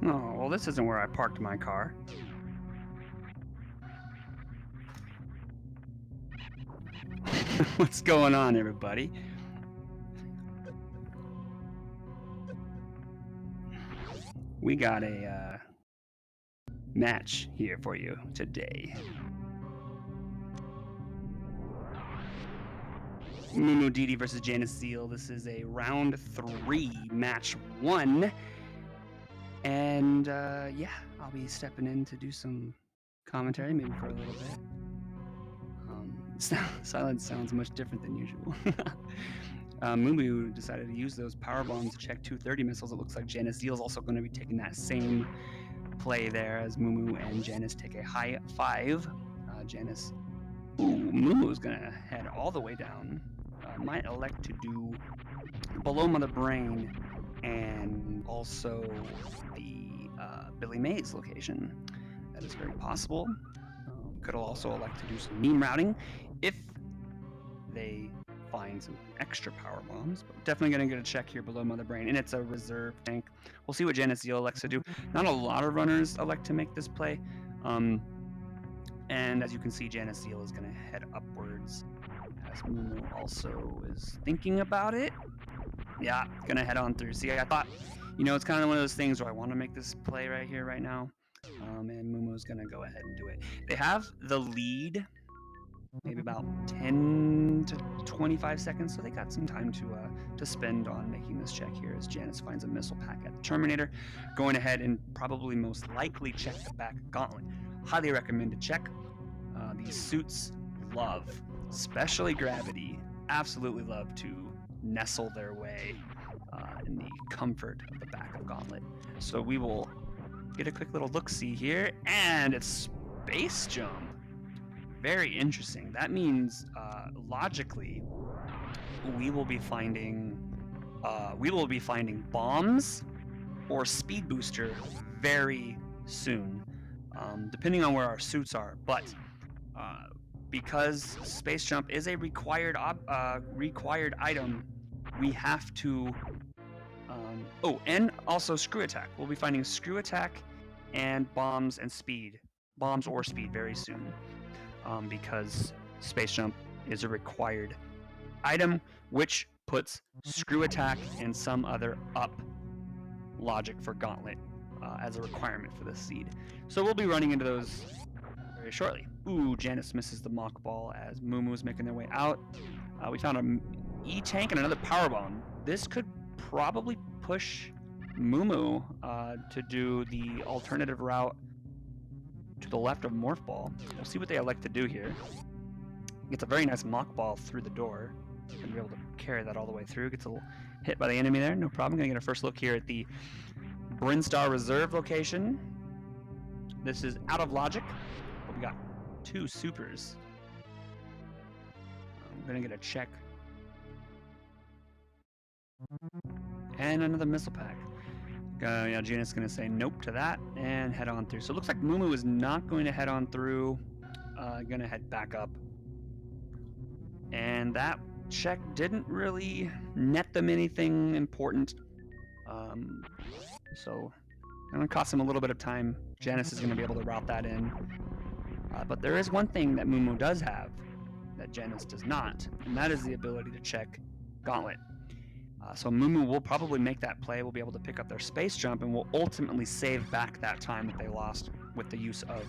Oh, well, this isn't where I parked my car. What's going on, everybody? We got a match here for you today. Mumu Didi versus JanusZeal. This is a round 3, match 1. And yeah, I'll be stepping in to do some commentary, maybe for a little bit. Silence sounds much different than usual. Mumu decided to use those power bombs to check 230 missiles. It looks like JanusZeal is also going to be taking that same play there as Mumu and Janus take a high 5. Mumu is going to head all the way down. Might elect to do below Mother Brain and also the Billy Mays location. That is very possible. Could also elect to do some meme routing if they find some extra power bombs, but definitely going to get a check here below Mother Brain, and it's a reserve tank. We'll see what JanusZeal elects to do. Not a lot of runners elect to make this play, and as you can see, JanusZeal is going to head upwards, as Mumu also is thinking about it. Yeah, going to head on through. See, I thought, it's kind of one of those things where I want to make this play right here, right now, and Mumu's going to go ahead and do it. They have the lead, maybe about 10 to 25 seconds, so they got some time to spend on making this check here as Janus finds a missile pack at the Terminator, going ahead and probably most likely check the back gauntlet. Highly recommend to check. These suits love, especially Gravity, absolutely love to nestle their way in the comfort of the back of Gauntlet. So we will get a quick little look-see here, and it's Space Jump. Very interesting. That means logically we will be finding bombs or speed booster very soon, depending on where our suits are. But because Space Jump is a required item, we have to. And also Screw Attack. We'll be finding Screw Attack and bombs or speed very soon. because Space Jump is a required item, which puts Screw Attack and some other up logic for Gauntlet as a requirement for this seed. So we'll be running into those very shortly. Ooh, Janus misses the Mock Ball as Moo is making their way out. We found an E-Tank and another Power Bomb. This could probably push Moo to do the alternative route to the left of Morph Ball. We'll see what they elect to do here. Gets a very nice Mock Ball through the door. Gonna be able to carry that all the way through. Gets a little hit by the enemy there. No problem. Gonna get a first look here at the Brinstar Reserve location. This is out of logic, but we got 2 supers. I'm gonna get a check. And another missile pack. Yeah, Janus is gonna say nope to that and head on through. So it looks like Moo is not going to head on through. Gonna head back up. And that check didn't really net them anything important. So it's gonna cost him a little bit of time. Janus is gonna be able to route that in. But there is one thing that Moo does have that Janus does not, and that is the ability to check Gauntlet. So Moo will probably make that play. We'll be able to pick up their Space Jump, and will ultimately save back that time that they lost with the use of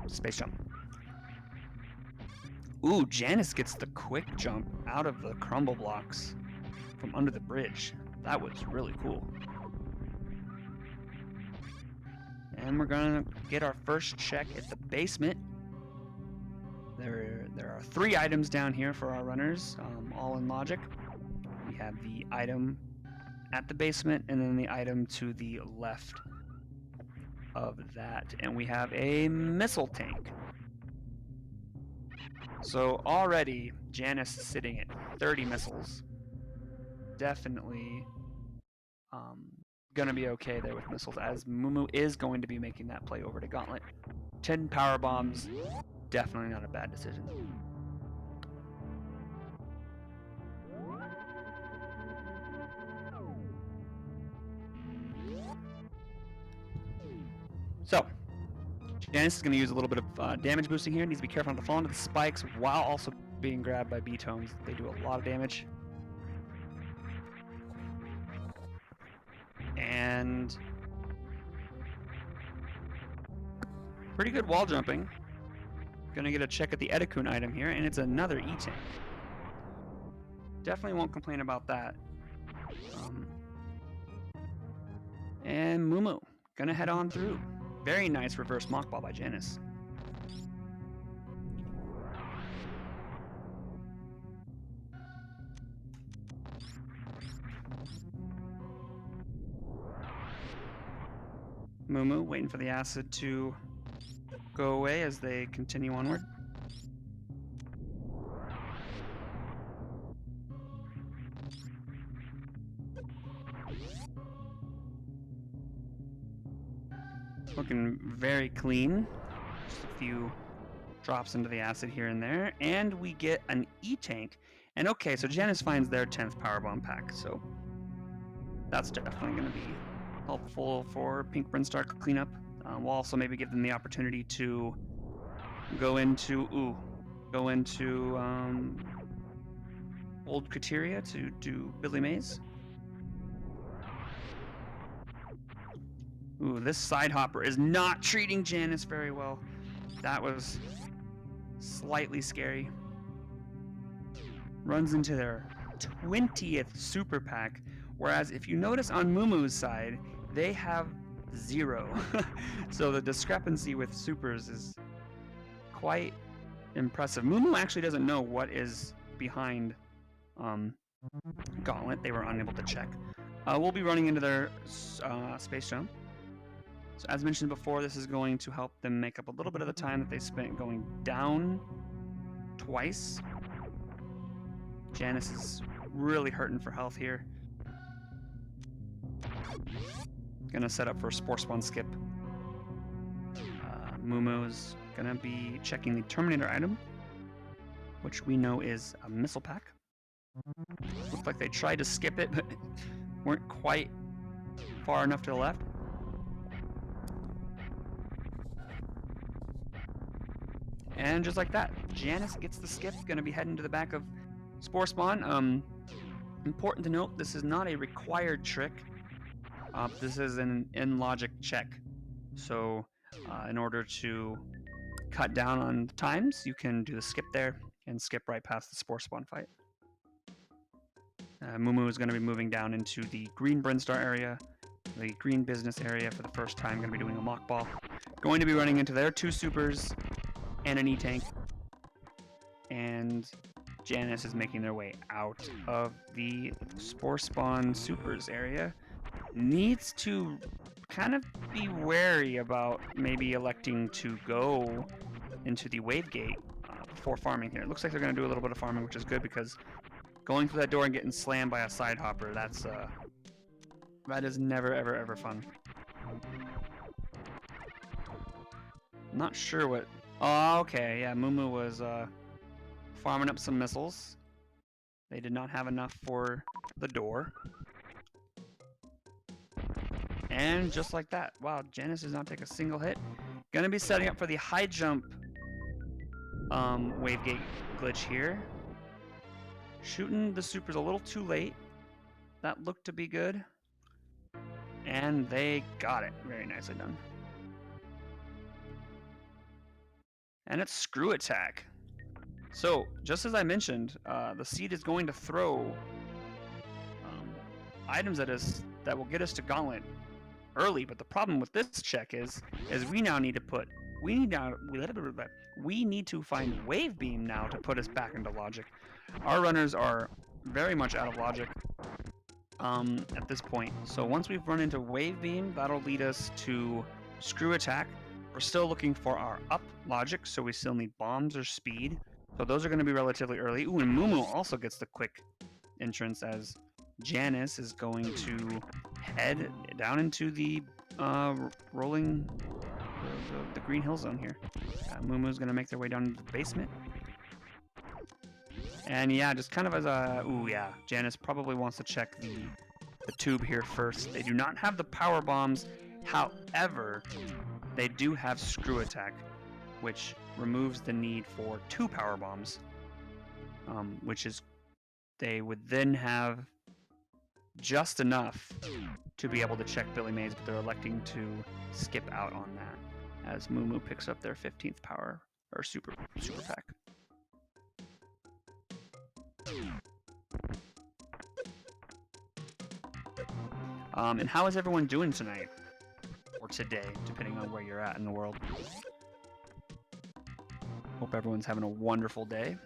Space Jump. Ooh, Janus gets the quick jump out of the crumble blocks from under the bridge. That was really cool. And we're gonna get our first check at the basement. There are 3 items down here for our runners, all in logic. We have the item at the basement, and then the item to the left of that. And we have a missile tank. So already, Janus sitting at 30 missiles. Definitely gonna be okay there with missiles, as Moo is going to be making that play over to Gauntlet. 10 power bombs, definitely not a bad decision. So, Janus is going to use a little bit of damage boosting here. Needs to be careful not to fall into the spikes while also being grabbed by B-tones. They do a lot of damage. And pretty good wall jumping. Gonna get a check at the Edikun item here, and it's another E-Tank. Definitely won't complain about that. And Moo gonna head on through. Very nice reverse Mock Ball by Janus. Moo waiting for the acid to go away as they continue onward. Looking very clean. Just a few drops into the acid here and there. And we get an E-Tank. And okay, so Janus finds their 10th power bomb pack. So that's definitely going to be helpful for Pink Brinstar cleanup. We'll also maybe give them the opportunity to go into Old Kateria to do Billy Mays. Ooh, this side hopper is not treating Janus very well. That was slightly scary. Runs into their 20th super pack, whereas if you notice on Moo's side, they have 0. So the discrepancy with supers is quite impressive. Moo actually doesn't know what is behind Gauntlet. They were unable to check. We'll be running into their Space Jump. So as mentioned before, this is going to help them make up a little bit of the time that they spent going down twice. Janus is really hurting for health here. Gonna set up for a Spore Spawn skip. Moo is gonna be checking the Terminator item, which we know is a missile pack. Looked like they tried to skip it, but weren't quite far enough to the left. And just like that, Janus gets the skip, gonna be heading to the back of Spore Spawn. Important to note, this is not a required trick. This is an in-logic check. So in order to cut down on times, you can do the skip there and skip right past the Spore Spawn fight. Mumu is going to be moving down into the green Brinstar area, the green business area for the first time, going to be doing a mock ball. Going to be running into their 2 supers and an E-tank. And Janus is making their way out of the Spore Spawn supers area. Needs to kind of be wary about maybe electing to go into the wave gate before farming here. It looks like they're going to do a little bit of farming, which is good because going through that door and getting slammed by a side hopper, that is never, ever, ever fun. Not sure what... Oh, okay, yeah, Mumu was farming up some missiles. They did not have enough for the door. And just like that, wow, Janus does not take a single hit. Gonna be setting up for the high jump wave gate glitch here. Shooting the supers a little too late. That looked to be good. And they got it. Very nicely done. And it's screw attack. So, just as I mentioned, the seed is going to throw items at us that will get us to Gauntlet early, but the problem with this check is we now need to put we need to find Wave Beam now to put us back into logic. Our runners are very much out of logic at this point. So once we've run into Wave Beam, that'll lead us to Screw Attack. We're still looking for our up logic, so we still need bombs or speed. So those are going to be relatively early. Ooh, and Mumu also gets the quick entrance as Janus is going to head down into the rolling the green hill zone here. Mumu's going to make their way down to the basement. And yeah, just kind of as a... Ooh, yeah. Janus probably wants to check the tube here first. They do not have the power bombs. However, they do have Screw Attack, which removes the need for 2 power bombs. Which is... They would then have just enough to be able to check Billy Mays, but they're electing to skip out on that as Mumu picks up their 15th power or super pack. And how is everyone doing tonight? Or today, depending on where you're at in the world. Hope everyone's having a wonderful day.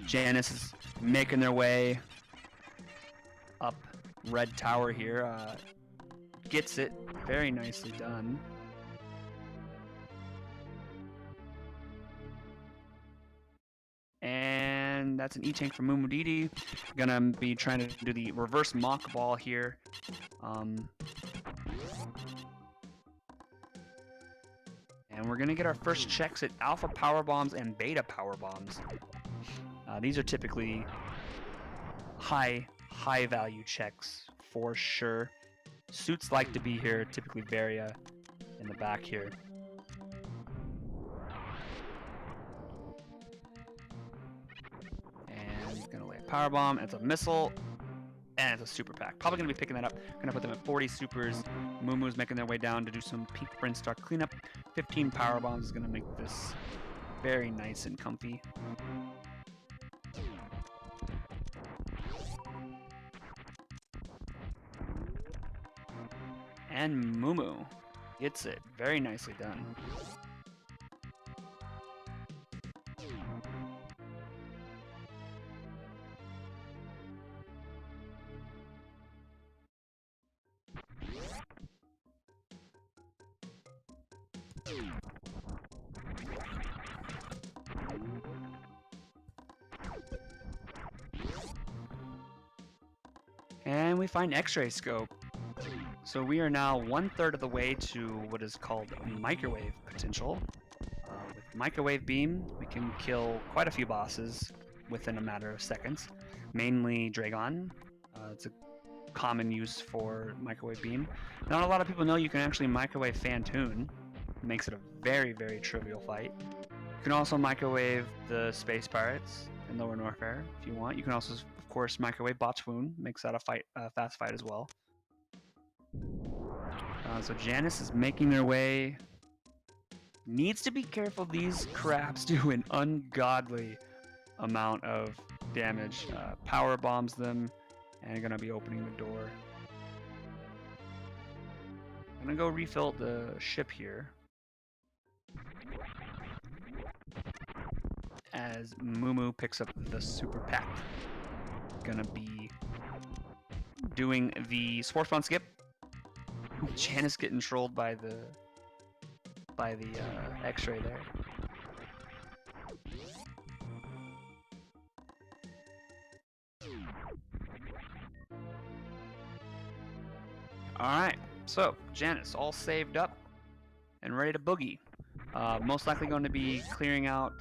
Janus is making their way up Red Tower here. Gets it. Very nicely done. And that's an E-tank from Mumudidi. Gonna be trying to do the reverse mock ball here. And we're gonna get our first checks at alpha power bombs and beta power bombs. These are typically high value checks for sure. Suits like to be here, typically Varia in the back here. And he's gonna lay a power bomb. It's a missile, and it's a super pack. Probably gonna be picking that up. Gonna put them at 40 supers. Mumu's making their way down to do some pink Brinstar cleanup. 15 power bombs is gonna make this very nice and comfy. And Mumu gets it. Very nicely done. And we find X-ray scope. So we are now 1/3 of the way to what is called microwave potential. With microwave beam, we can kill quite a few bosses within a matter of seconds. Mainly Dragon. It's a common use for microwave beam. Not a lot of people know you can actually microwave Fantoon. Makes it a very, very trivial fight. You can also microwave the Space Pirates in Lower Norfair if you want. You can also, of course, microwave Botchwoon. Makes that a fast fight as well. So Janus is making their way. Needs to be careful. These crabs do an ungodly amount of damage. Power bombs them, and gonna be opening the door. I'm gonna go refill the ship here. As Mumu picks up the super pack. Gonna be doing the Spore Spawn skip. Janus getting trolled by the X-ray there. Alright, so Janus all saved up and ready to boogie. Most likely going to be clearing out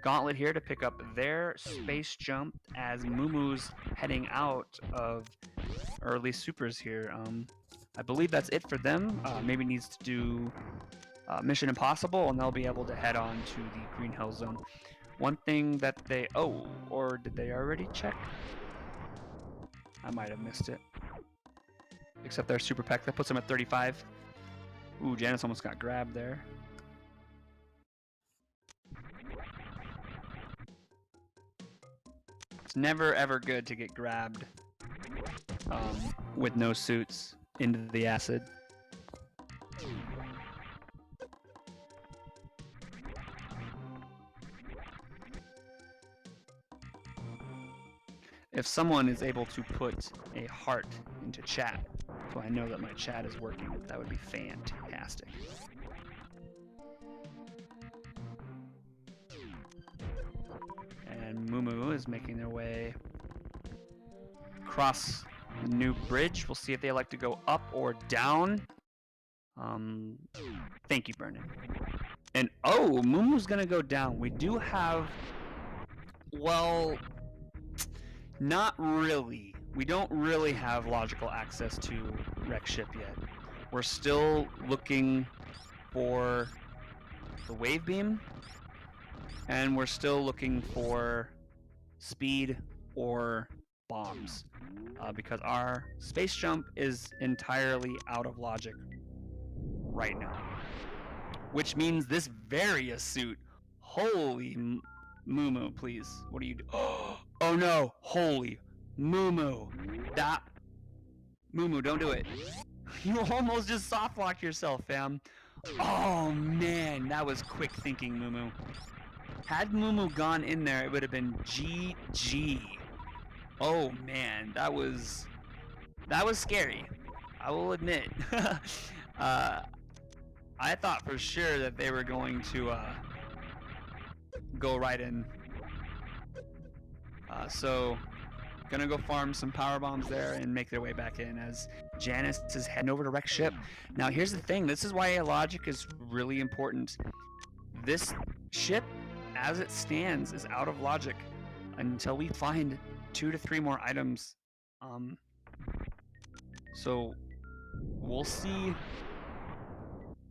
Gauntlet here to pick up their space jump as Mumu's heading out of early supers here. I believe that's it for them. Maybe needs to do Mission Impossible, and they'll be able to head on to the Green Hill Zone. One thing that they... Oh, or did they already check? I might have missed it. Except their super pack, that puts them at 35. Ooh, Janus almost got grabbed there. It's never ever good to get grabbed with no suits into the acid. If someone is able to put a heart into chat, so I know that my chat is working, that would be fantastic. And Mumu is making their way across the new bridge. We'll see if they like to go up or down. Thank you, Vernon. And oh, Mumu's gonna go down. We do have, well, not really. We don't really have logical access to wreck ship yet. We're still looking for the wave beam, and we're still looking for speed or bombs, because our space jump is entirely out of logic right now. Which means this Varia suit, holy Mumu, please. What are you doing? Oh no, holy Mumu. That Mumu, don't do it. You almost just soft locked yourself, fam. Oh man, that was quick thinking, Mumu. Had Mumu gone in there, it would have been GG. Oh man, that was scary. I will admit. I thought for sure that they were going to go right in. So gonna go farm some power bombs there and make their way back in as Janus is heading over to wreck ship. Now here's the thing, this is why logic is really important. This ship, as it stands, is out of logic until we find 2 to 3 more items. So we'll see.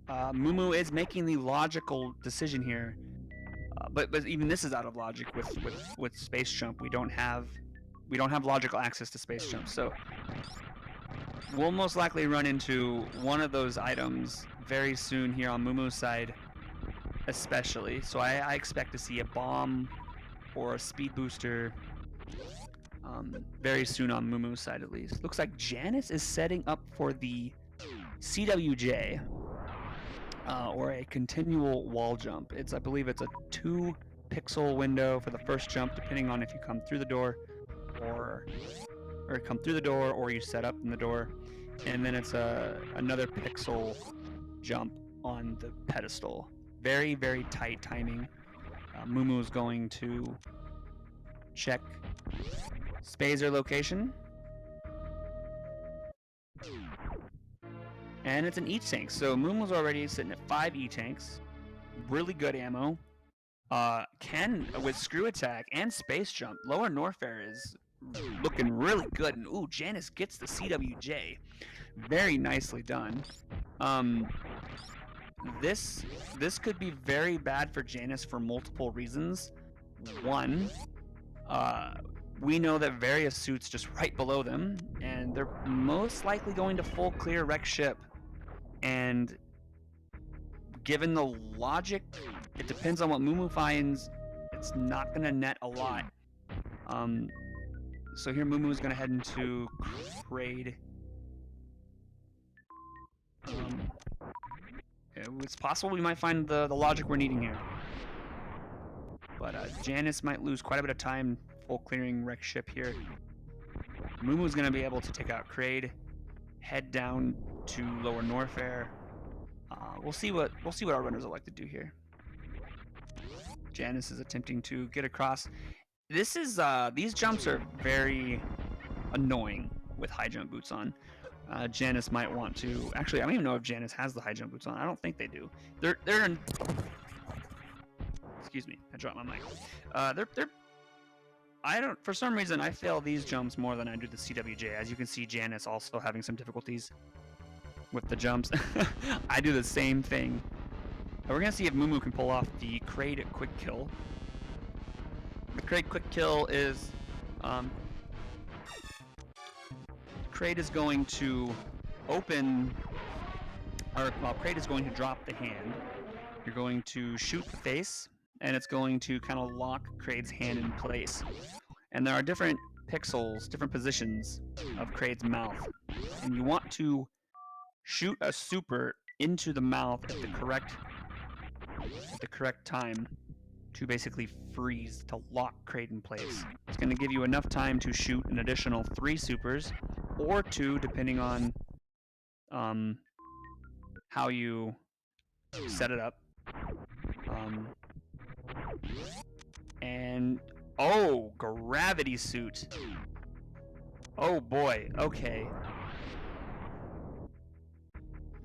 Mumu is making the logical decision here, but even this is out of logic with space jump. We don't have logical access to space jump, so we'll most likely run into one of those items very soon here on Mumu's side, especially. So I expect to see a bomb or a speed booster very soon on Mumu's side, at least. Looks like Janus is setting up for the CWJ. Or a continual wall jump. I believe it's a 2-pixel window for the first jump, depending on if you come through the door or you set up in the door, and then it's another pixel jump on the pedestal. Very, very tight timing. Mumu is going to check Spazer location. And it's an E-tank, so Mumu's already sitting at 5 E-tanks. Really good ammo. With screw attack and space jump, Lower Norfair is looking really good. And ooh, Janus gets the CWJ. Very nicely done. this could be very bad for Janus for multiple reasons. One, we know that various suits just right below them, and they're most likely going to full clear wreck ship. And given the logic, it depends on what Mumu finds. It's not going to net a lot. So here Mumu is going to head into Kraid. It's possible we might find the logic we're needing here. But Janus might lose quite a bit of time full clearing wreck ship here. Mumu's going to be able to take out Kraid, head down to Lower Norfair. We'll see what our runners will like to do here. Janus is attempting to get across. This is these jumps are very annoying with high jump boots on. Janus might want to. Actually, I don't even know if Janus has the high jump boots on. I don't think they do. They're in. Excuse me, I dropped my mic. I don't. For some reason, I fail these jumps more than I do the CWJ. As you can see, Janus also having some difficulties with the jumps. I do the same thing. We're gonna see if Mumu can pull off the Kraid quick kill. The Kraid quick kill is Kraid is going to open, or well, Kraid is going to drop the hand. You're going to shoot the face, and it's going to kind of lock Kraid's hand in place. And there are different pixels, different positions of Kraid's mouth, and you want to shoot a super into the mouth at the correct time to basically freeze, to lock Kraid in place. It's going to give you enough time to shoot an additional 3 supers, or 2, depending on how you set it up. And oh, gravity suit. Oh boy. Okay.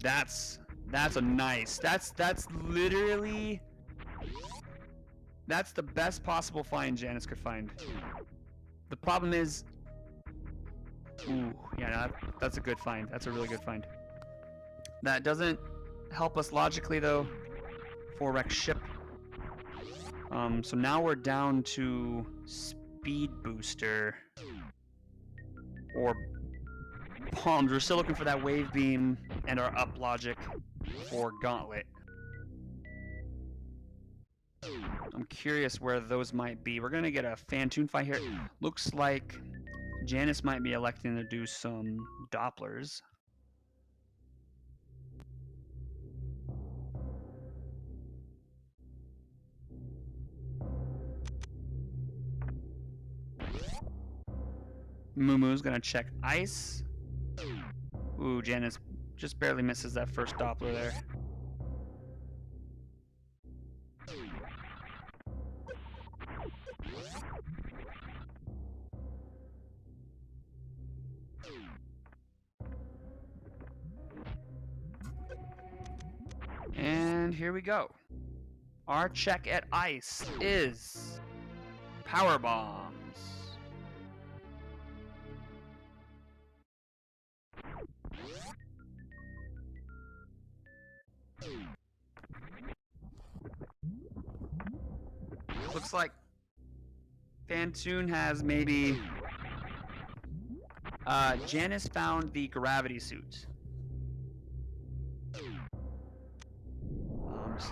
That's a nice. That's literally. That's the best possible find Janus could find. The problem is. Ooh, yeah, no, that's a good find. That's a really good find. That doesn't help us logically though. For wreck ship. So now we're down to speed booster or bombs. We're still looking for that wave beam and our up logic for gauntlet. I'm curious where those might be. We're gonna get a Fantoon fight here. Looks like Janus might be electing to do some Dopplers. Mumu's gonna check ice. Ooh, Janus just barely misses that first Doppler there. And here we go. Our check at ice is power bombs. Looks like Fantoon has maybe Janus found the gravity suit.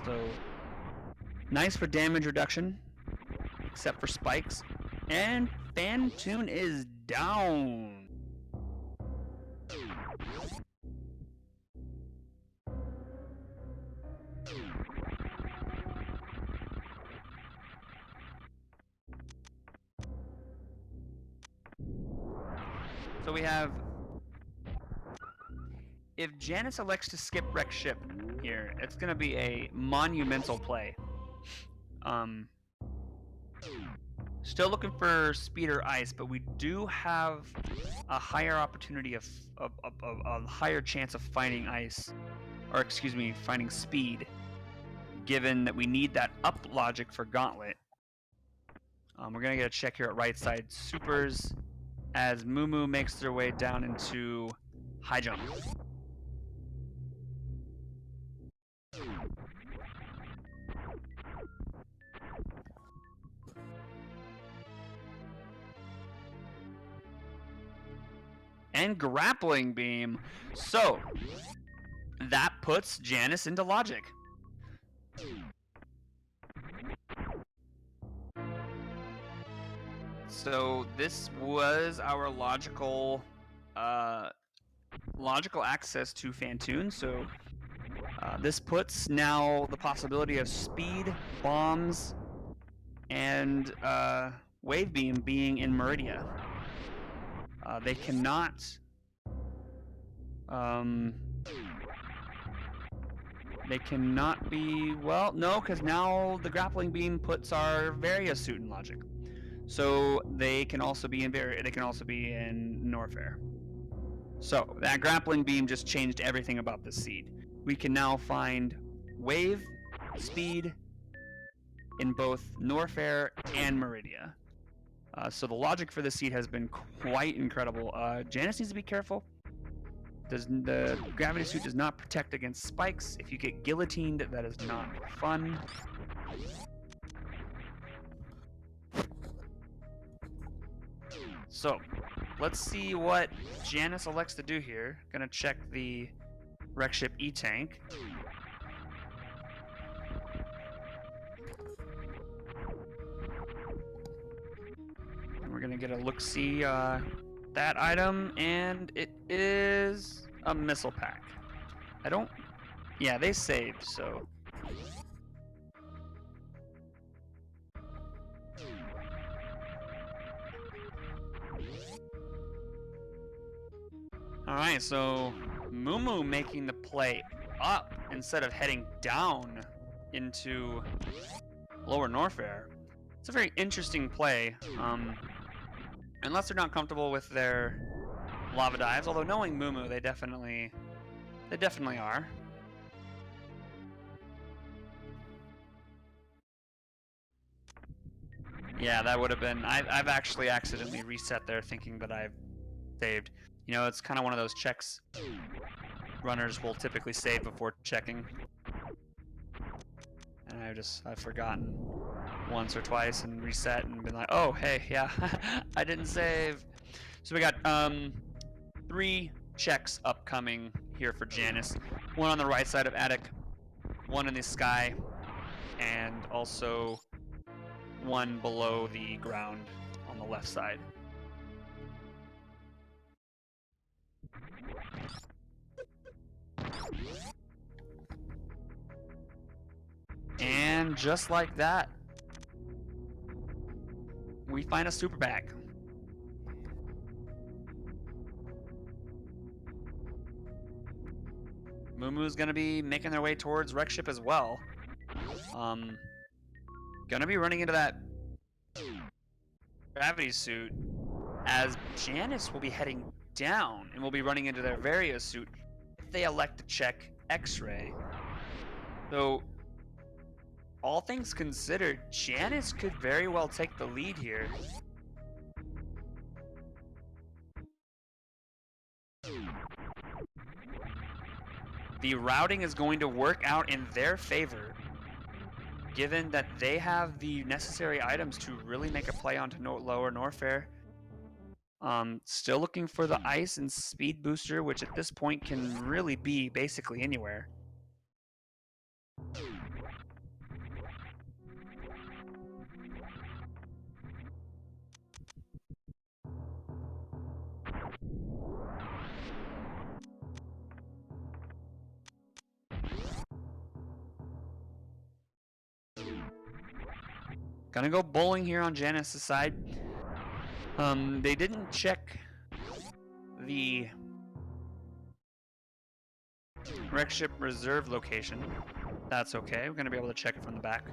So nice for damage reduction, except for spikes. And Fantoon is down. So we have, if Janus elects to skip wreck ship here, it's going to be a monumental play. Still looking for speed or ice, but we do have a higher opportunity of a higher chance of finding ice, or excuse me, finding speed, given that we need that up logic for gauntlet. We're going to get a check here at right side supers as Mumu makes their way down into high jump. and grappling beam. So that puts Janus into logic. So this was our logical access to Phantoon. So this puts now the possibility of speed, bombs, and wave beam being in Meridia. They cannot be, well, no, because now the grappling beam puts our Varia suit in logic. So they can also be in Norfair. So that grappling beam just changed everything about the seed. We can now find wave, speed in both Norfair and Meridia. So the logic for this seed has been quite incredible. Janus needs to be careful. The gravity suit does not protect against spikes. If you get guillotined, that is not fun. So let's see what Janus elects to do here. Gonna check the wreck ship E-tank. We're gonna get a look-see that item, and it is a missile pack. Yeah, they saved, so. Alright, so Mumu making the play up instead of heading down into Lower Norfair. It's a very interesting play. Unless they're not comfortable with their lava dives, although knowing Mumu, they definitely are. Yeah, that would have been. I've actually accidentally reset there, thinking that I've saved. You know, it's kind of one of those checks. Runners will typically save before checking, and I've forgotten once or twice and reset and been like, oh hey, yeah, I didn't save. So we got 3 checks upcoming here for Janus. One on the right side of attic, one in the sky, and also one below the ground on the left side. And just like that, we find a super bag. Mumu's gonna be making their way towards wreck ship as well. Gonna be running into that gravity suit, as Janus will be heading down and will be running into their Varia suit if they elect to check X-ray. So, all things considered, Janus could very well take the lead here. The routing is going to work out in their favor, given that they have the necessary items to really make a play onto Lower Norfair. Still looking for the ice and speed booster, which at this point can really be basically anywhere. Gonna go bowling here on Janus' side. They didn't check the wreck ship reserve location. That's okay. We're gonna be able to check it from the back.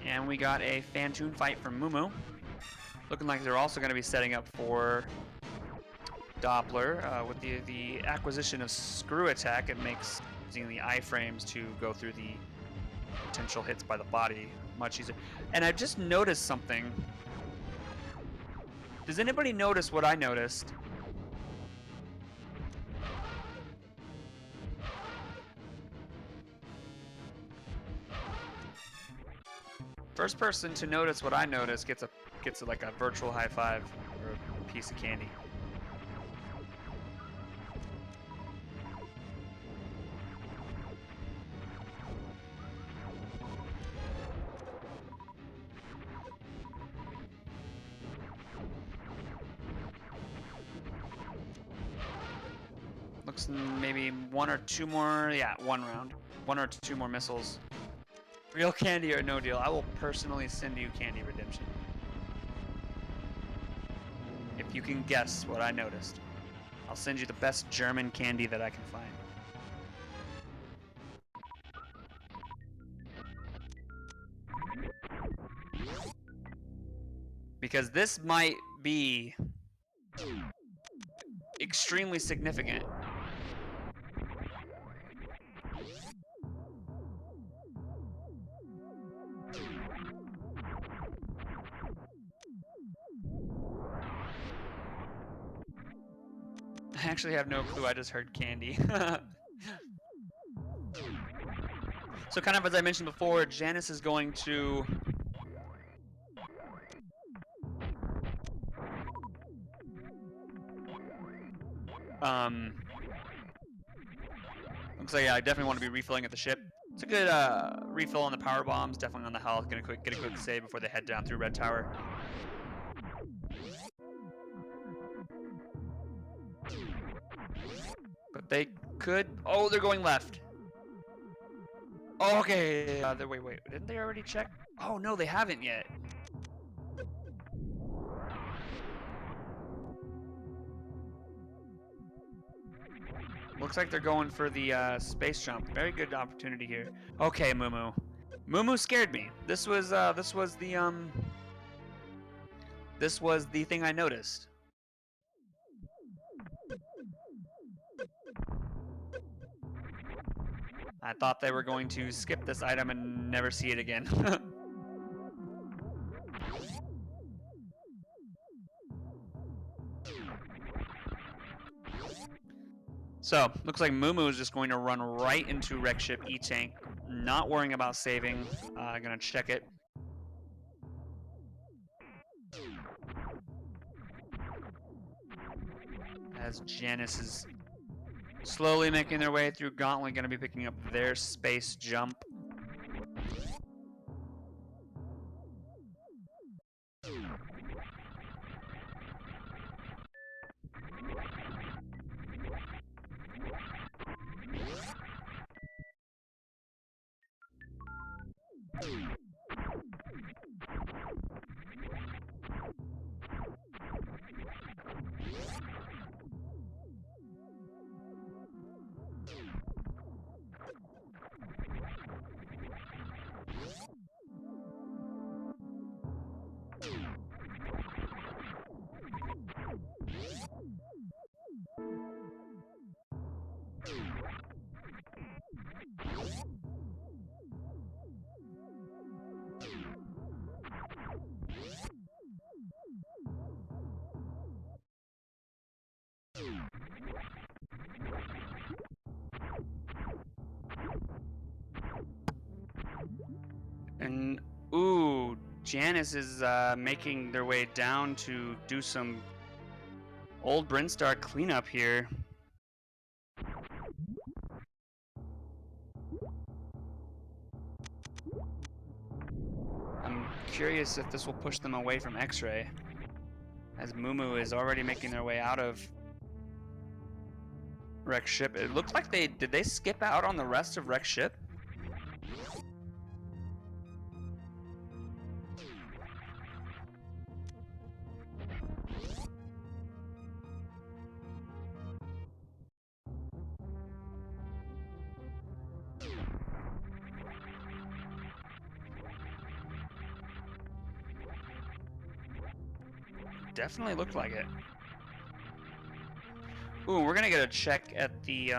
And we got a Phantoon fight from Mumu. Looking like they're also going to be setting up for Doppler. With the acquisition of Screw Attack, it makes using the iframes to go through the potential hits by the body much easier. And I've just noticed something. Does anybody notice what I noticed? First person to notice what I noticed gets like a virtual high five or a piece of candy. Looks maybe one or two more, yeah, one round. One or two more missiles. Real candy or no deal. I will personally send you candy redemption. If you can guess what I noticed. I'll send you the best German candy that I can find. Because this might be extremely significant. I actually have no clue, I just heard candy. So kind of as I mentioned before, Janus is going to looks like I definitely want to be refilling at the ship. It's a good refill on the power bombs, definitely on the health. Get a quick save before they head down through Red Tower. But they could. Oh, they're going left. Oh, okay. Wait. Didn't they already check? Oh no, they haven't yet. Looks like they're going for the space jump. Very good opportunity here. Okay, Mumu. Mumu scared me. This was the thing I noticed. I thought they were going to skip this item and never see it again. So, looks like Mumu is just going to run right into Wreck Ship E-Tank, not worrying about saving. Gonna check it. As Janus is slowly making their way through Gauntlet, gonna be picking up their space jump. And, ooh, Janus is making their way down to do some old Brinstar cleanup here. I'm curious if this will push them away from X-Ray, as Mumu is already making their way out of Wreck Ship. It looked like did they skip out on the rest of Wreck Ship? Definitely looked like it. Ooh, we're gonna get a check at the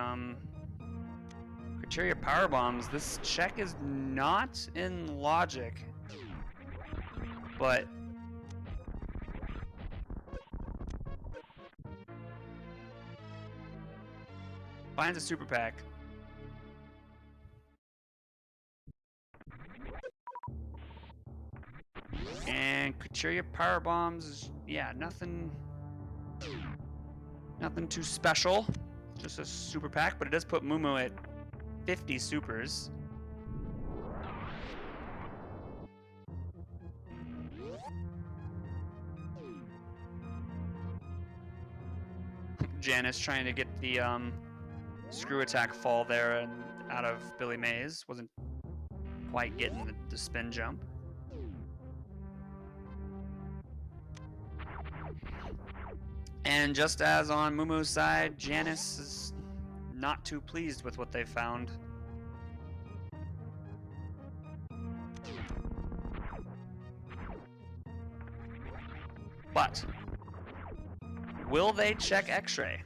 criteria power bombs. This check is not in logic, but finds a super pack. Couturier power bombs. Yeah, nothing too special. Just a super pack, but it does put Mumu at 50 supers. Janus trying to get the screw attack fall there and out of Billy Mays. Wasn't quite getting the spin jump. And just as on Mumu's side, Janus is not too pleased with what they found. But will they check X-ray?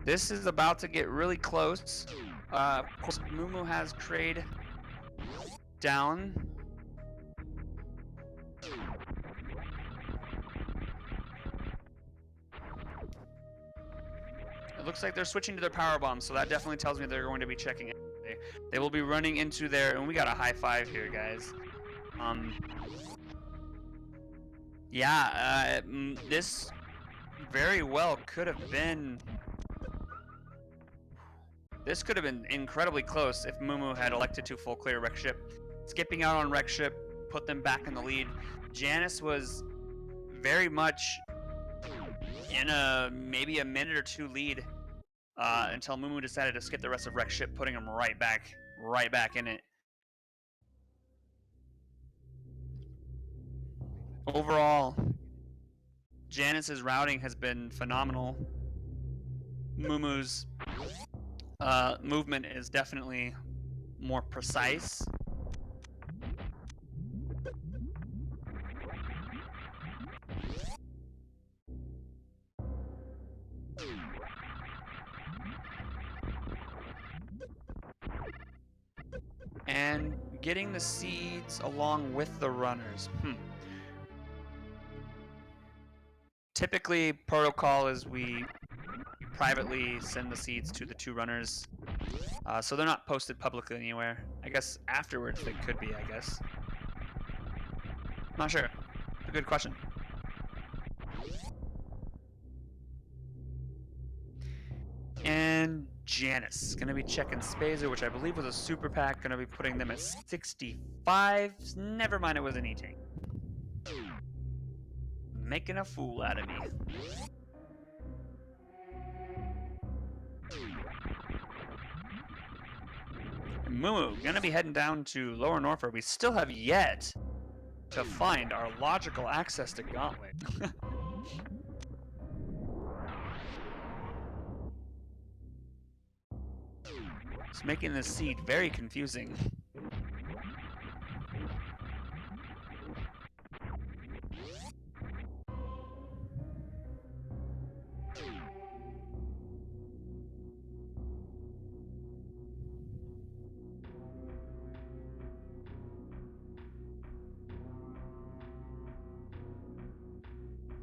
This is about to get really close. Of course, Mumu has Kraid down. It looks like they're switching to their power bombs, so that definitely tells me they're going to be checking it. They will be running into their, and we got a high five here, guys. Yeah, this very well could have been. This could have been incredibly close if Mumu had elected to full clear Wreck Ship. Skipping out on Wreck Ship put them back in the lead. Janus was very much in maybe a minute or two lead until Mumu decided to skip the rest of Wreck Ship, putting him right back in it. Overall, Janus's routing has been phenomenal. Mumu's movement is definitely more precise. And getting the seeds along with the runners. Typically, protocol is we privately send the seeds to the two runners, so they're not posted publicly anywhere. I guess afterwards they could be, I guess. Not sure. A good question. And Janus going to be checking Spazer, which I believe was a super pack. Going to be putting them at 65. Never mind, it was an E-Tank. Making a fool out of me. Mumu gonna be heading down to Lower Norfolk. We still have yet to find our logical access to Gauntlet. It's making this seed very confusing.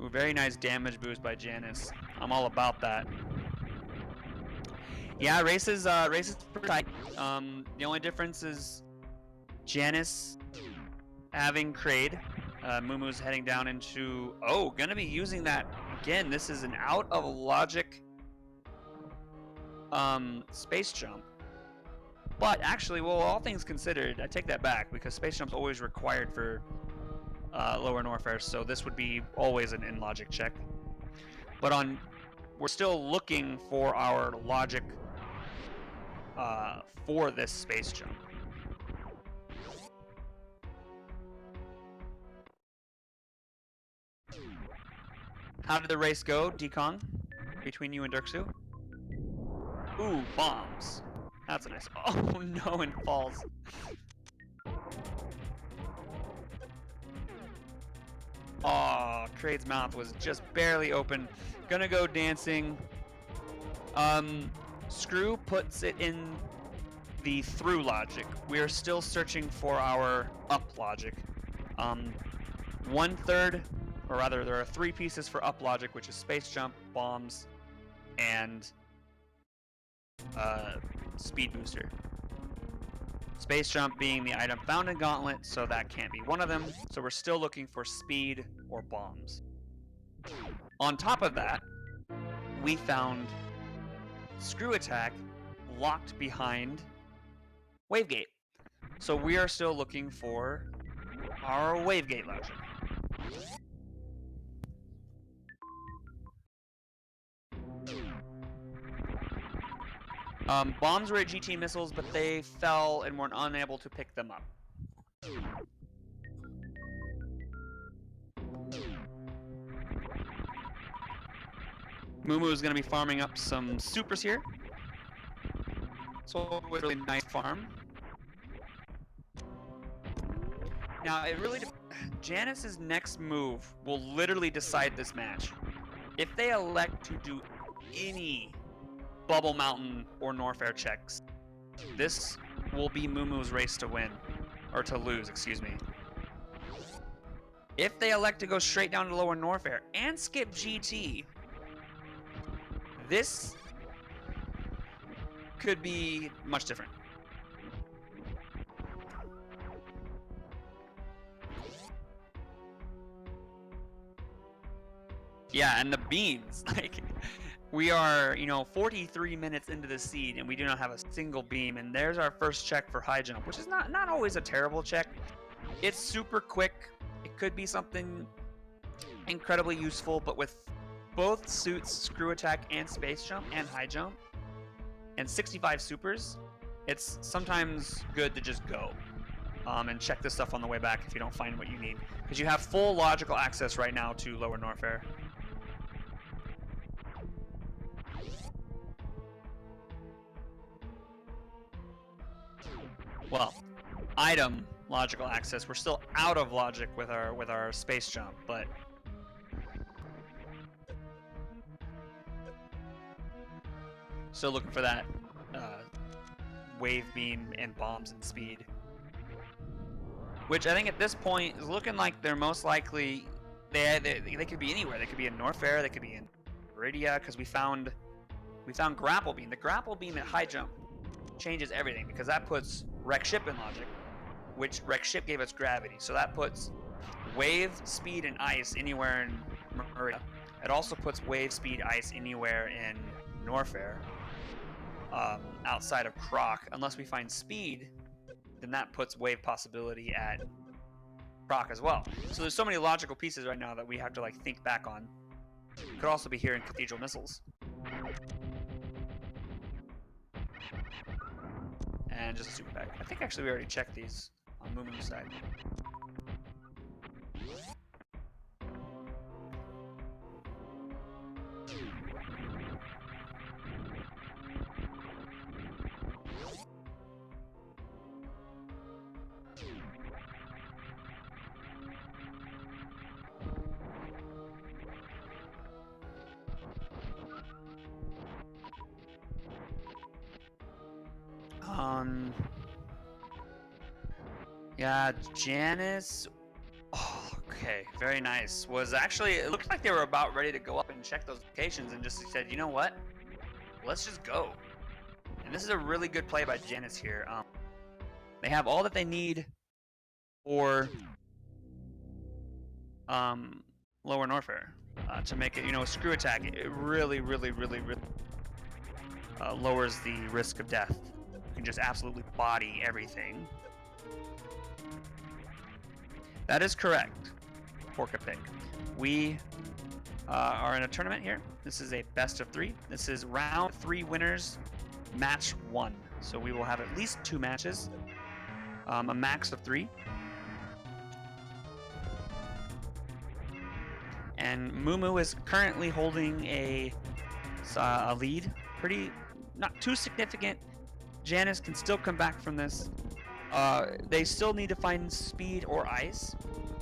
Ooh, very nice damage boost by Janus. I'm all about that. Yeah, race is pretty tight. The only difference is Janus having Kraid. Mumu's heading down into... Oh, gonna be using that again. This is an out of logic space jump. But actually, well, all things considered, I take that back because space jump's always required for Lower Norfair, so this would be always an in-logic check. But we're still looking for our logic for this space jump. How did the race go, Dekong? Between you and Dirksu? Ooh, bombs. That's a nice... Oh no, and falls. Oh, Kraid's mouth was just barely open. Gonna go dancing. Screw puts it in the through logic. We are still searching for our up logic. 1/3, or rather there are 3 pieces for up logic, which is space jump, bombs, and speed booster. Space jump being the item found in Gauntlet, so that can't be one of them. So we're still looking for speed or bombs. On top of that, we found screw attack locked behind Wavegate. So we are still looking for our Wavegate logic. Bombs were at GT missiles, but they fell and weren't unable to pick them up. Mumu is going to be farming up some supers here. So it was a really nice farm. Now, it really Janus's next move will literally decide this match. If they elect to do any Bubble Mountain or Norfair checks, this will be Mumu's race to win, or to lose, excuse me. If they elect to go straight down to lower Norfair and skip GT, this could be much different. Yeah, and the beans, like, we are, 43 minutes into the seed, and we do not have a single beam, and there's our first check for high jump, which is not always a terrible check. It's super quick. It could be something incredibly useful, but with both suits, screw attack and space jump and high jump, and 65 supers, it's sometimes good to just go and check this stuff on the way back if you don't find what you need, because you have full logical access right now to lower Norfair. Well, item logical access. We're still out of logic with our space jump, but still looking for that wave beam and bombs and speed, which I think at this point is looking like they're most likely they could be anywhere. They could be in Norfair. They could be in Viridia, because we found grapple beam. The grapple beam at high jump changes everything, because that puts wreck ship in logic, which wreck ship gave us gravity, so that puts wave, speed, and ice anywhere in Viridia. It also puts wave, speed, ice anywhere in Norfair. Outside of Croc, unless we find speed, then that puts wave possibility at Croc as well. So there's so many logical pieces right now that we have to think back on. Could also be here in Cathedral Missiles. And just a super bag. I think actually we already checked these on Mumu's side. Yeah, Janus. Oh, okay, very nice. Was actually, it looked like they were about ready to go up and check those locations, and just said, you know what? Let's just go. And this is a really good play by Janus here. They have all that they need for lower Norfair to make it, a screw attack. It really lowers the risk of death. You can just absolutely body everything. That is correct, Porka Pick. We are in a tournament here. This is a best of 3. This is round 3 winners, match 1. So we will have at least 2 matches, a max of 3. And Mumu is currently holding a lead. Not too significant. Janus can still come back from this. They still need to find speed or ice.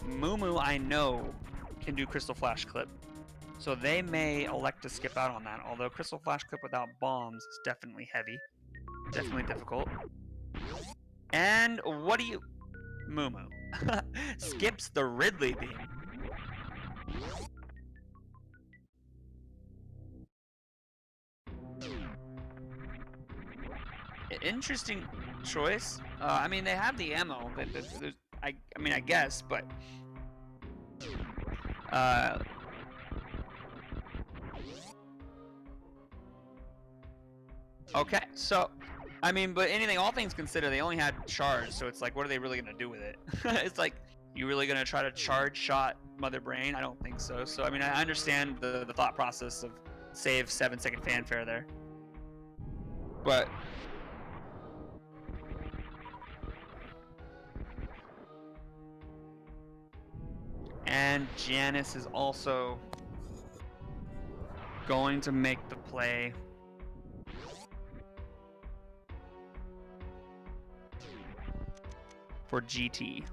Mumu, I know, can do Crystal Flash Clip, so they may elect to skip out on that, although Crystal Flash Clip without bombs is definitely heavy, definitely difficult. And what do you... Moo skips the Ridley beam. Interesting choice. I mean, they have the ammo. I mean, I guess, but... Okay, so... I mean, but all things considered, they only had charge, so it's like, what are they really gonna do with it? It's like, you really gonna try to charge shot Mother Brain? I don't think so. So, I mean, I understand the thought process of save 7-second fanfare there. But... And Janus is also going to make the play. For GT.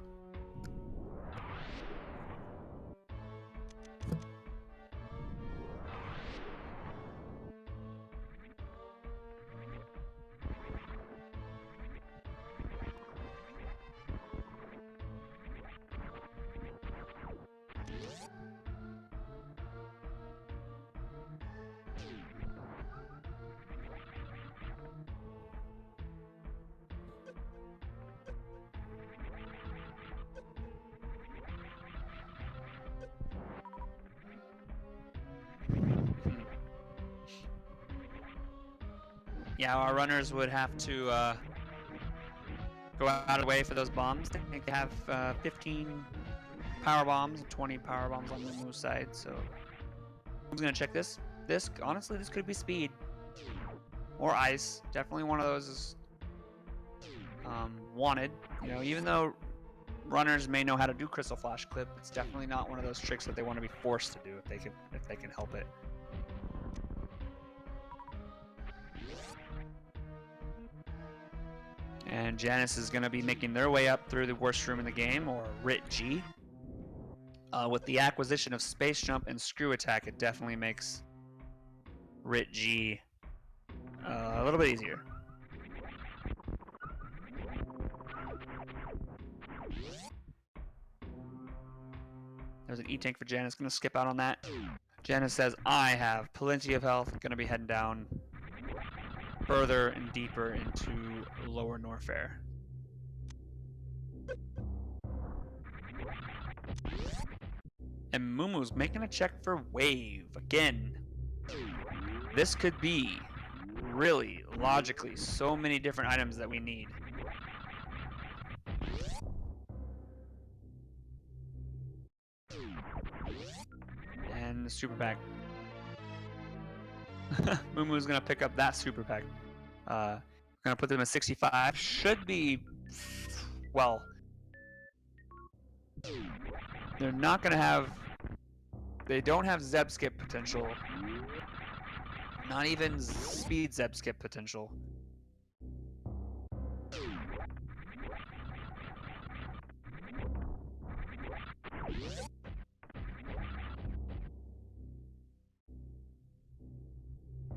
Yeah, our runners would have to go out of the way for those bombs. I think they have 15 power bombs and 20 power bombs on the Mumu side. So who's gonna check this? Honestly, this could be speed or ice. Definitely one of those is wanted. You know, even though runners may know how to do Crystal Flash Clip, it's definitely not one of those tricks that they want to be forced to do if they can help it. And Janus is going to be making their way up through the worst room in the game, or RIT G. With the acquisition of Space Jump and Screw Attack, it definitely makes RIT G a little bit easier. There's an E-Tank for Janus. Going to skip out on that. Janus says, I have plenty of health. Going to be heading down further and deeper into lower Norfair. And Mumu's making a check for Wave again. This could be really logically so many different items that we need. And the super pack. Mumu's gonna pick up that super pack. Gonna put them at 65. Should be, well, they're not gonna have. They don't have Zeb skip potential. Not even speed Zeb skip potential.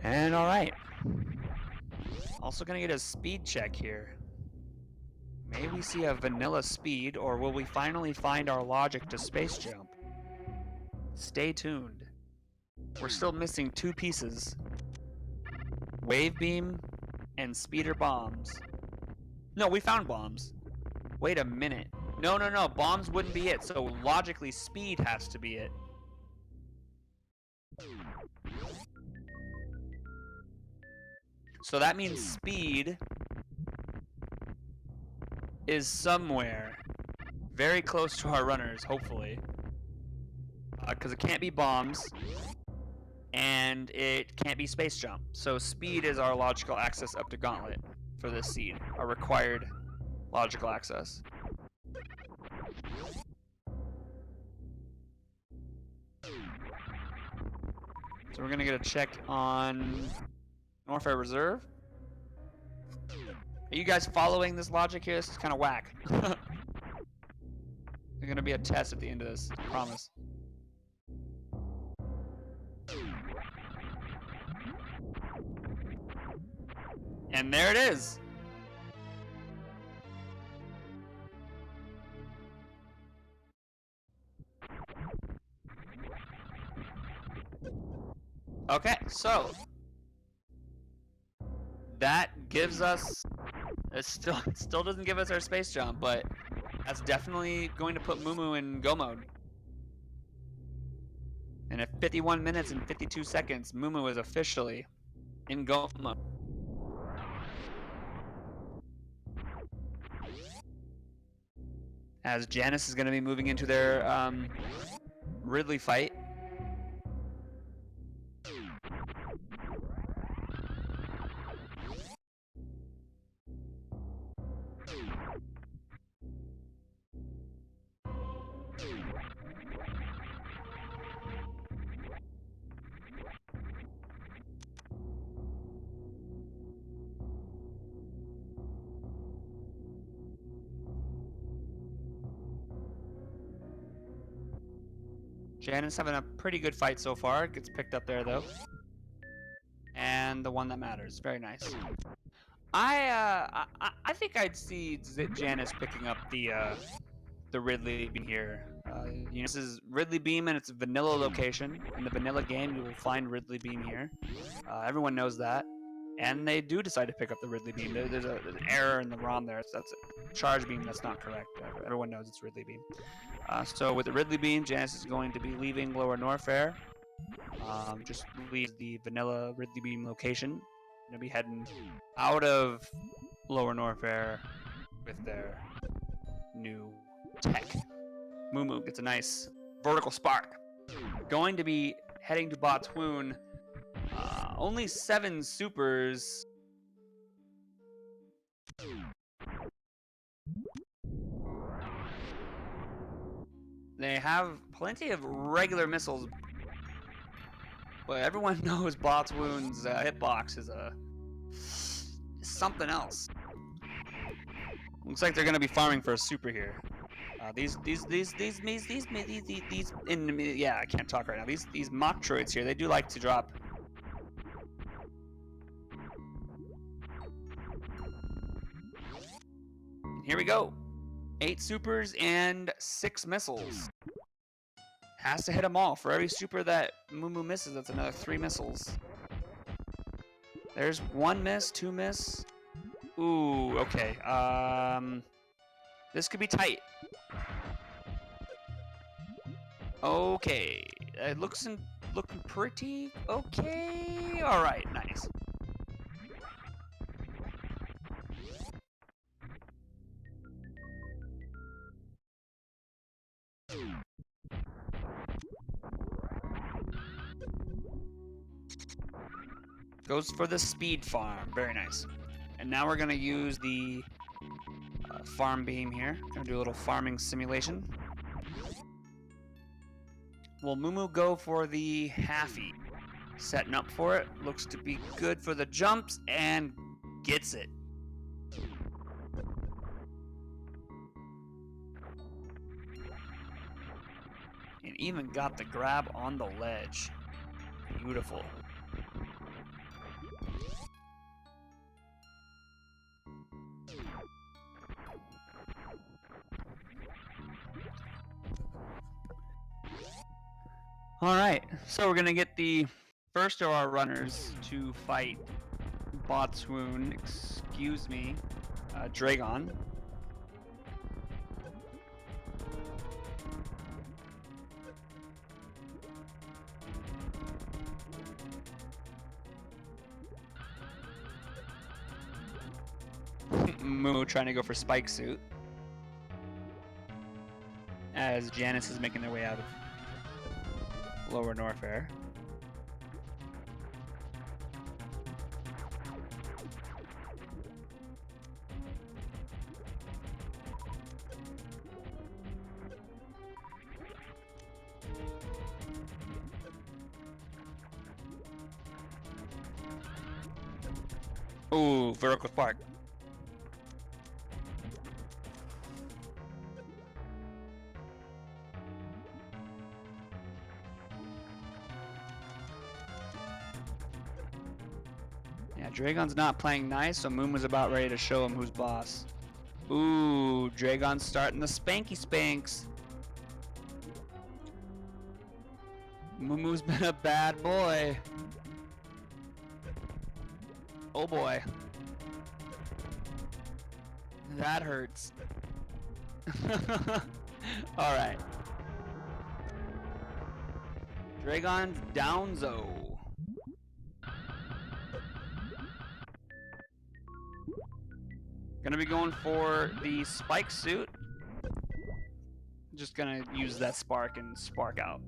And all right. Also gonna get a speed check here. May we see a vanilla speed, or will we finally find our logic to space jump? Stay tuned. We're still missing two pieces. Wave beam and speeder bombs. No, we found bombs. Wait a minute. No, bombs wouldn't be it, so logically speed has to be it. So that means speed is somewhere very close to our runners, hopefully. Because it can't be bombs, and it can't be space jump. So speed is our logical access up to Gauntlet for this seed, our required logical access. So we're going to get a check on Norfair Reserve. Are you guys following this logic here? This is kind of whack. There's going to be a test at the end of this, I promise. And there it is. Okay, so that gives us, it still doesn't give us our space jump, but that's definitely going to put Moo in go mode. And at 51 minutes and 52 seconds, Moo is officially in go mode. As Janus is going to be moving into their Ridley fight. Janus having a pretty good fight so far. Gets picked up there though. And the one that matters. Very nice. I think I'd see Janus picking up the Ridley beam here. You know, this is Ridley beam and it's a vanilla location. In the vanilla game, you will find Ridley beam here. Everyone knows that. And they do decide to pick up the Ridley beam. There's an error in the ROM there. That's a charge beam. That's not correct. Everyone knows it's Ridley beam. So with the Ridley beam, Janus is going to be leaving Lower Norfair. Just leaves the vanilla Ridley beam location. Gonna be heading out of Lower Norfair with their new tech. Moo gets a nice vertical spark. Going to be heading to Botswoon. Only 7 supers. They have plenty of regular missiles, but everyone knows Botswoon's hitbox is something else. Looks like they're gonna be farming for a super here. These yeah, I can't talk right now. These mock droids here, they do like to drop. Here we go. 8 supers and 6 missiles. Has to hit them all. For every super that Moo misses, that's another 3 missiles. There's 1 miss, 2 miss. Ooh, okay. This could be tight. Okay. It looking pretty okay. All right, nice. Goes for the speed farm. Very nice. And now we're going to use the farm beam here. Going to do a little farming simulation. Will Moo go for the halfie? Setting up for it. Looks to be good for the jumps and gets it. And even got the grab on the ledge. Beautiful. Alright, so we're gonna get the first of our runners to fight Botswoon, excuse me, Dragon. Moo trying to go for Spike Suit. As Janus is making their way out of Lower Norfair. Ooh, vertical spark. Yeah, Dragon's not playing nice, so Moon was about ready to show him who's boss. Ooh, Dragon's starting the spanky spanks. Mumu's been a bad boy. Oh boy. That hurts. Alright. Dragon's Downzo. Gonna be going for the spike suit. Just gonna use that spark and spark out.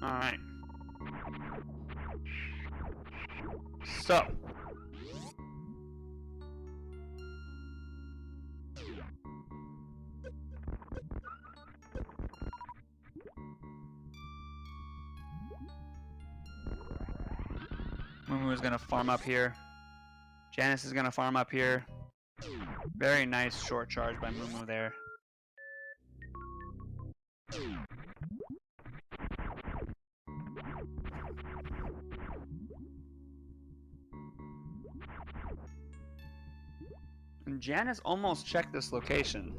All right. So. Mumu is gonna farm up here. Janus is gonna farm up here. Very nice short charge by Mumu there. And Janus almost checked this location.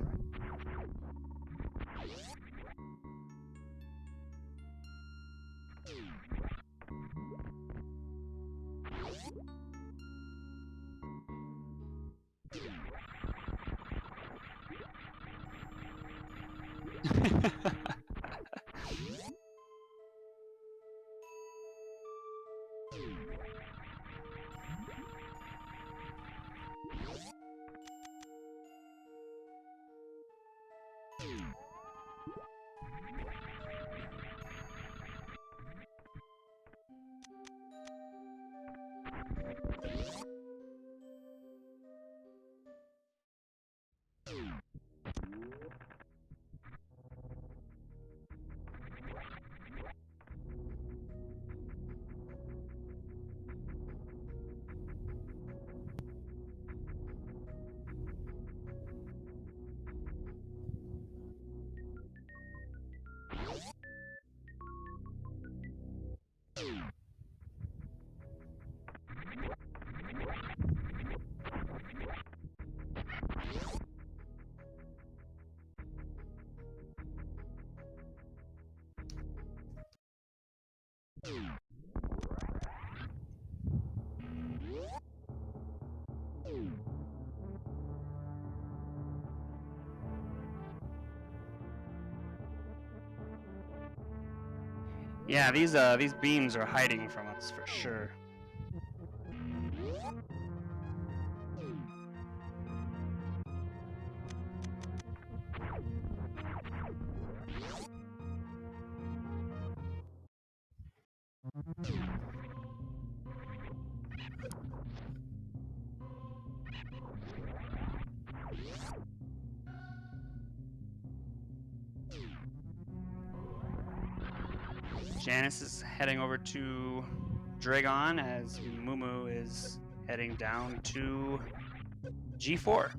Yeah, these beams are hiding from us for sure. Janus is heading over to Dragon as Mumu is heading down to G4.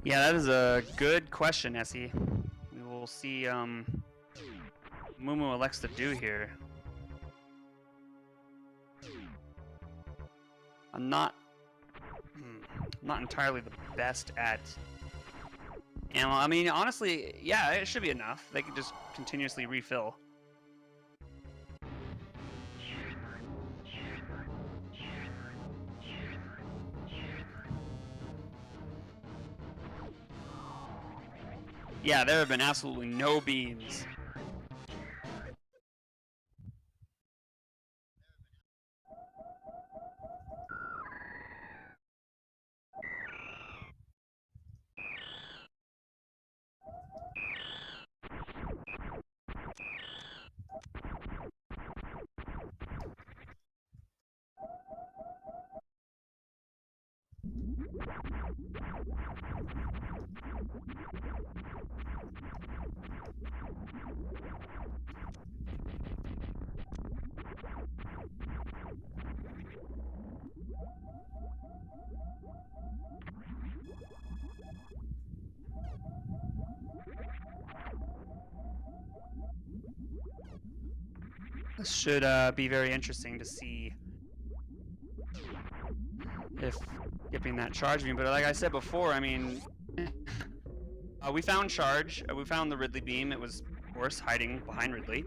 Yeah, that is a good question, Essie. We will see Mumu elects to do here. I'm not entirely the best at ammo. I mean, honestly, yeah, it should be enough. They can just continuously refill. Yeah, there have been absolutely no beams. This should be very interesting to see if skipping that charge beam. But like I said before, I mean, we found charge. We found the Ridley beam. It was, of course, hiding behind Ridley.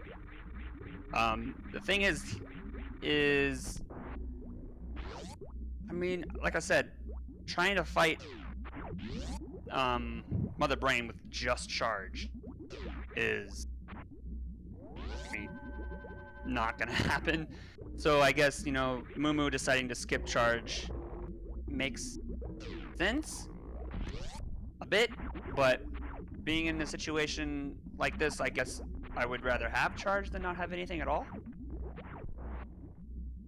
The thing is, I mean, like I said, trying to fight Mother Brain with just charge is not gonna happen. So I guess, you know, Mumu deciding to skip charge makes sense a bit, but being in a situation like this, I guess I would rather have charge than not have anything at all.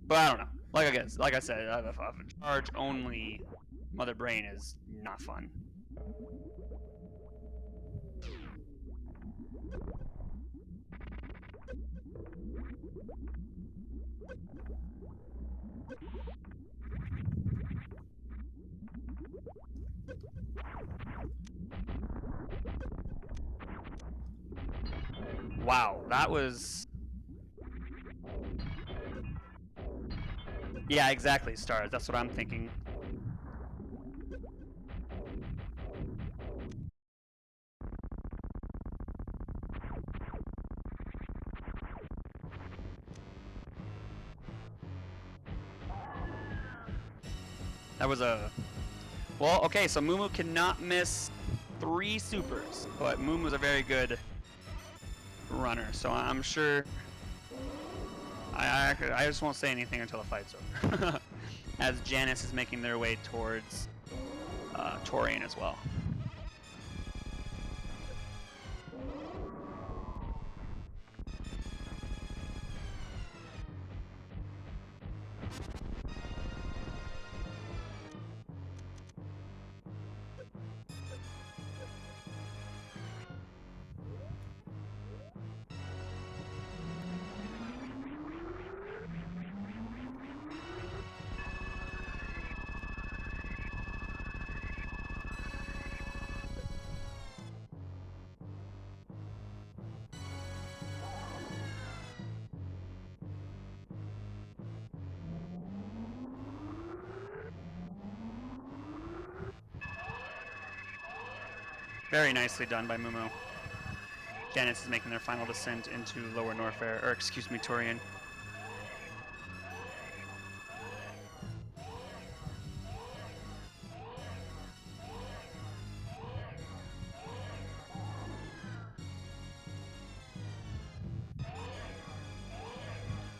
But I don't know. Like I said, a charge only Mother Brain is not fun. Wow, that was... Yeah, exactly, stars. That's what I'm thinking. That was a... Well, okay, so Mumu cannot miss 3 supers, but Mumu's a very good runner, so I'm sure... I just won't say anything until the fight's over. As Janus is making their way towards Torian as well. Very nicely done by Mumu. Janus is making their final descent into Lower Norfair, or excuse me, Torian.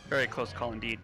Very close call indeed.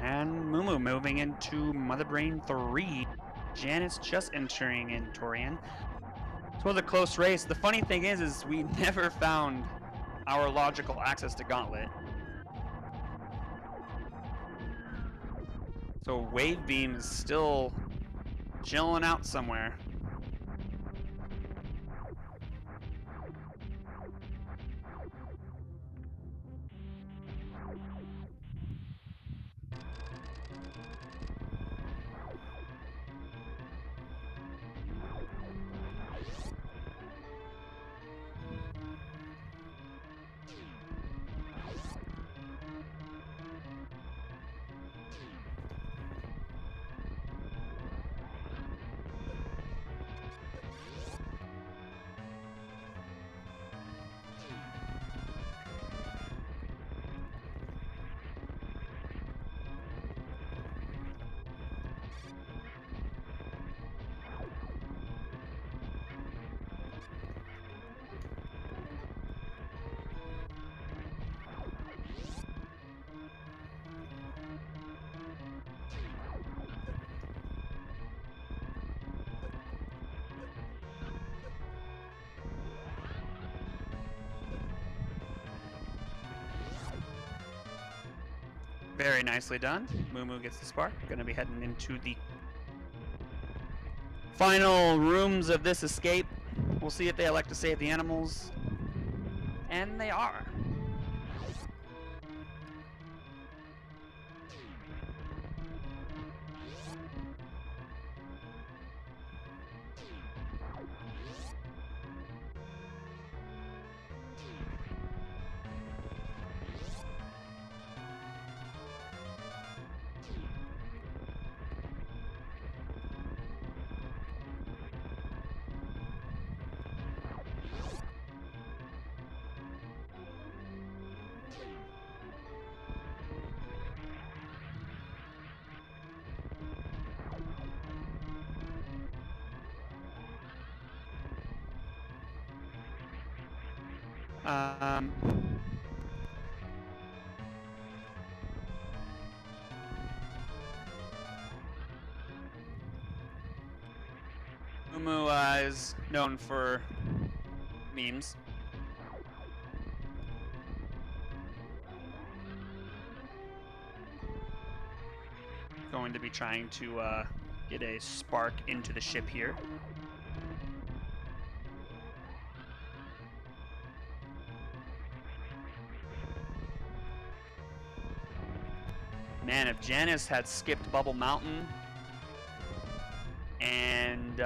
And Mumu moving into Mother Brain 3. Janus just entering in Torian. This was a close race. The funny thing is we never found our logical access to Gauntlet. So Wave Beam is still chilling out somewhere. Very nicely done. Mumu gets the spark. Gonna be heading into the final rooms of this escape. We'll see if they elect to save the animals. And they are. Mumu is known for memes. Going to be trying to get a spark into the ship here. Man, if Janus had skipped Bubble Mountain and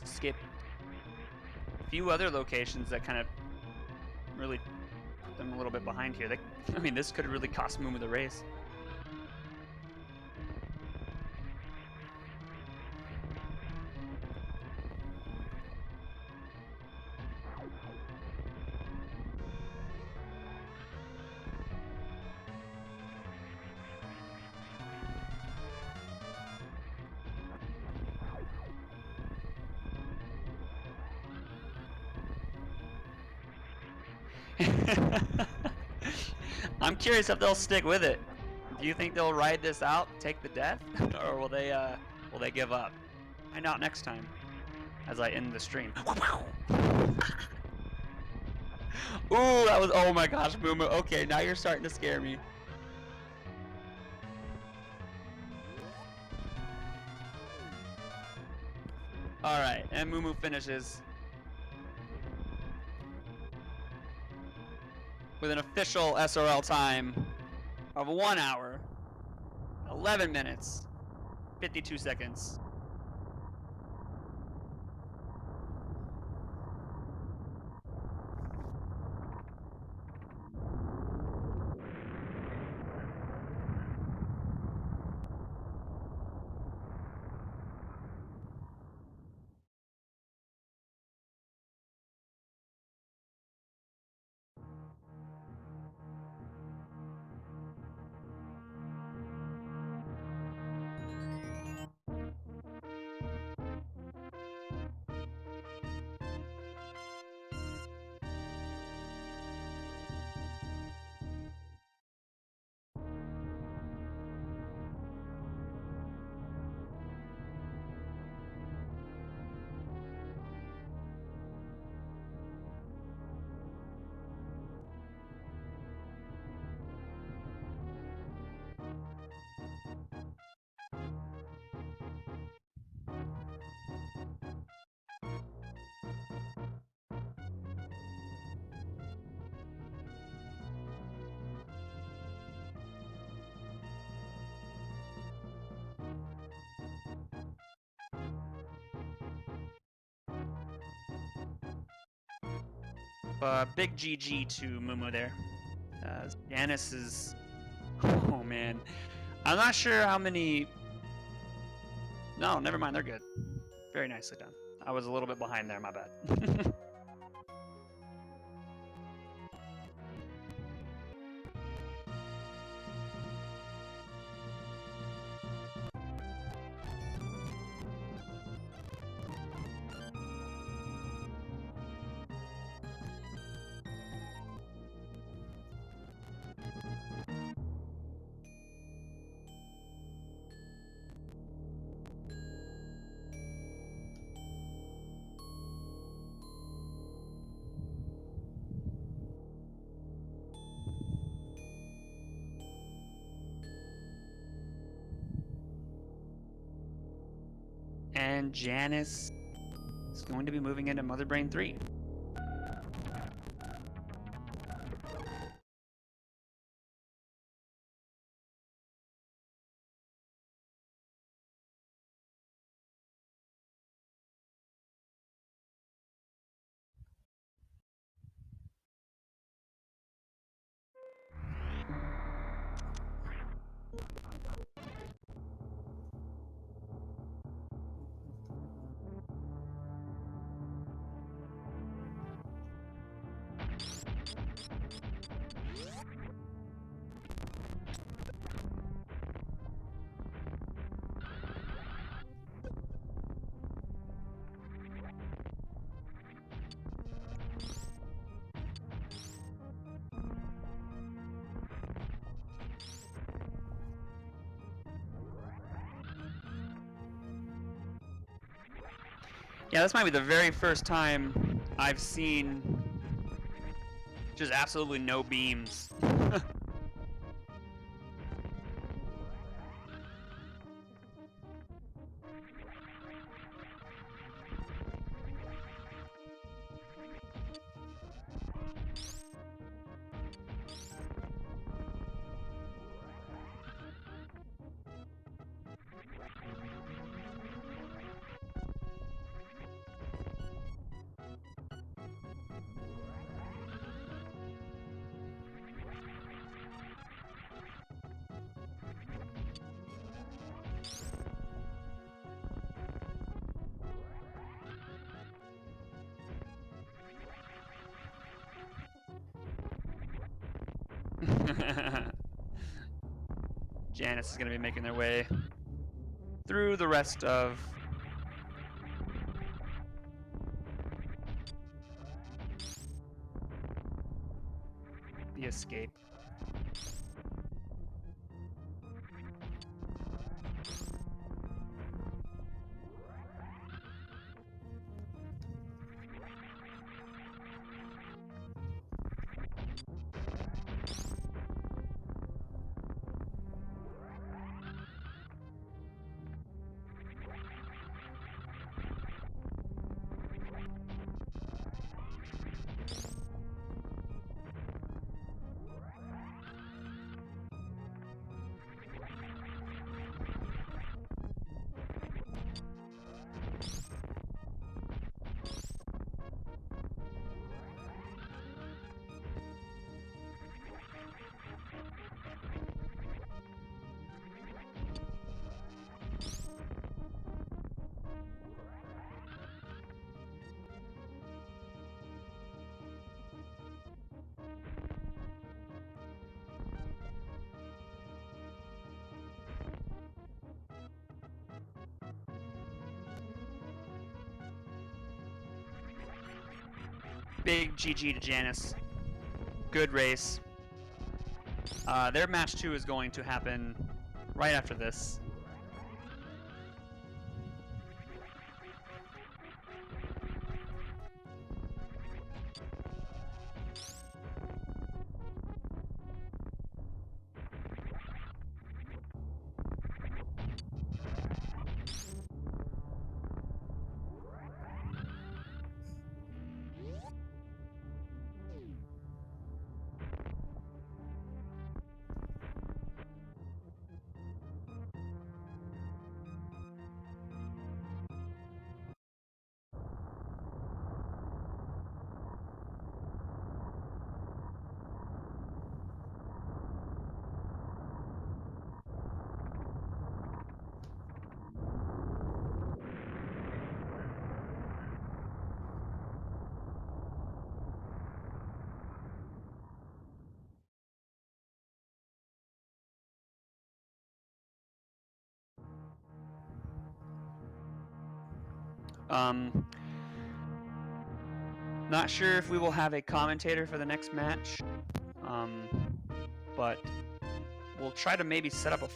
skipped a few other locations that kind of really put them a little bit behind here. I mean, this could really cost Mumu the race. I'm curious if they'll stick with it. Do you think they'll ride this out, take the death, or will they give up? Find out next time as I end the stream. Ooh, that was, oh my gosh, Mumu. Okay, now you're starting to scare me. All right, and Mumu finishes with an official SRL time of 1 hour, 11 minutes, 52 seconds. Big GG to Mumu there. Janus is... Oh, man. I'm not sure how many... No, never mind. They're good. Very nicely done. I was a little bit behind there. My bad. And Janus is going to be moving into Mother Brain 3. Yeah, this might be the very first time I've seen just absolutely no beams. Janus is going to be making their way through the rest of the escape. Big GG to Janus. Good race. Their match 2 is going to happen right after this. Not sure if we will have a commentator for the next match, but we'll try to maybe set up a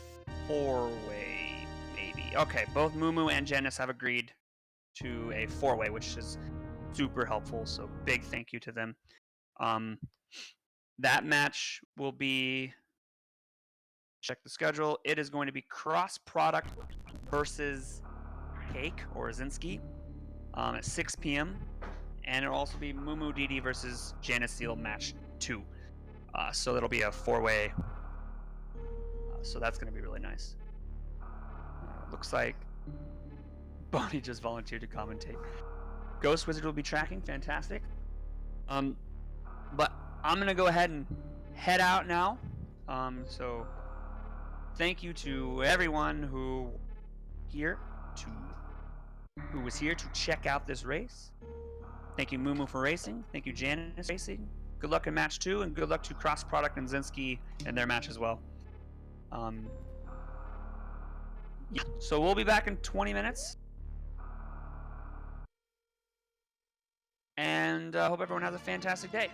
4-way, maybe. Okay, both Mumu and Janus have agreed to a 4-way, which is super helpful, so big thank you to them. That match will be, check the schedule, it is going to be Cross Product versus Cake or Zinski at 6 p.m. And it'll also be Mumu DD versus JanusZeal match 2. So it'll be a 4-way. So that's going to be really nice. Looks like Bonnie just volunteered to commentate. Ghost Wizard will be tracking. Fantastic. But I'm going to go ahead and head out now. So thank you to everyone who was here to check out this race. Thank you, Mumu, for racing. Thank you, Janus, for racing. Good luck in match 2, and good luck to Cross Product and Zinski in their match as well. Yeah. So we'll be back in 20 minutes. And I hope everyone has a fantastic day.